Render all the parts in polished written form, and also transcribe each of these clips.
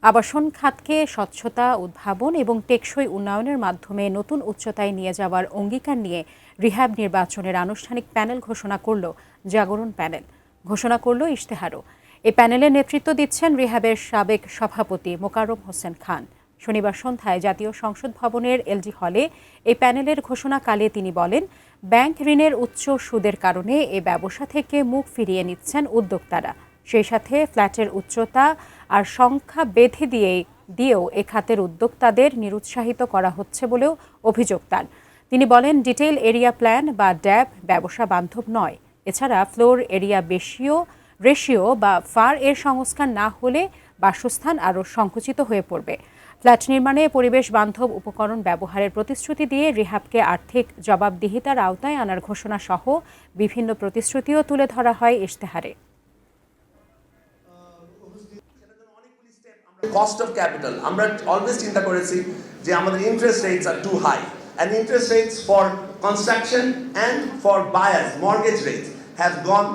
আবাসন খাতকে স্বচ্ছতা, উদ্ভাবন এবং টেকসই উন্নয়নের মাধ্যমে নতুন উচ্চতায় নিয়ে যাওয়ার অঙ্গীকার নিয়ে রিহ্যাব নির্বাচনের আনুষ্ঠানিক প্যানেল ঘোষণা করল জাগরণ প্যানেল। ঘোষণা করল ইশতেহারও। এই প্যানেলের নেতৃত্ব দিচ্ছেন রিহ্যাবের সাবেক সভাপতি মোকাররম হোসেন খান। শনিবার সন্ধ্যায় জাতীয় সংসদ ভবনের এলজি হলে এই প্যানেলের ঘোষণাকালে তিনি বলেন, ব্যাংক ঋণের উচ্চ সুদের কারণে এ ব্যবসা থেকে মুখ ফিরিয়ে নিচ্ছেন উদ্যোক্তারা। সেই সাথে ফ্ল্যাটের উচ্চতা আর সংখ্যা বেঁধে দিয়েও এ খাতের উদ্যোক্তাদের নিরুৎসাহিত করা হচ্ছে বলেও অভিযোগ তার। তিনি বলেন, ডিটেইল এরিয়া প্ল্যান বা ড্যাব ব্যবসা বান্ধব নয়। এছাড়া ফ্লোর এরিয়া রেশিও বা ফার এর সংস্কার না হলে বাসস্থান আরও সংকুচিত হয়ে পড়বে। ফ্ল্যাট নির্মাণে পরিবেশ বান্ধব উপকরণ ব্যবহারের প্রতিশ্রুতি দিয়ে রিহ্যাবকে আর্থিক জবাবদিহিতার আওতায় আনার ঘোষণা সহ বিভিন্ন প্রতিশ্রুতিও তুলে ধরা হয় ইশতেহারে। কস্ট অফ ক্যাপিটাল আমরা অলওয়েজ চিন্তা করেছি যে আমাদের interest rates are too high, and interest rates for construction and for buyers mortgage rates have gone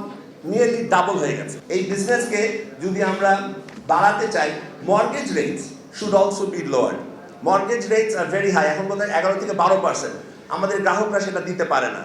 nearly double হয়ে গেছে। এই বিজনেসকে যদি আমরা বাড়াতে চাই, mortgage rates should also be lowered. Mortgage rates are very high, এখন বোধহয় 11 থেকে 12%। আমাদের গ্রাহকরা সেটা দিতে পারে না।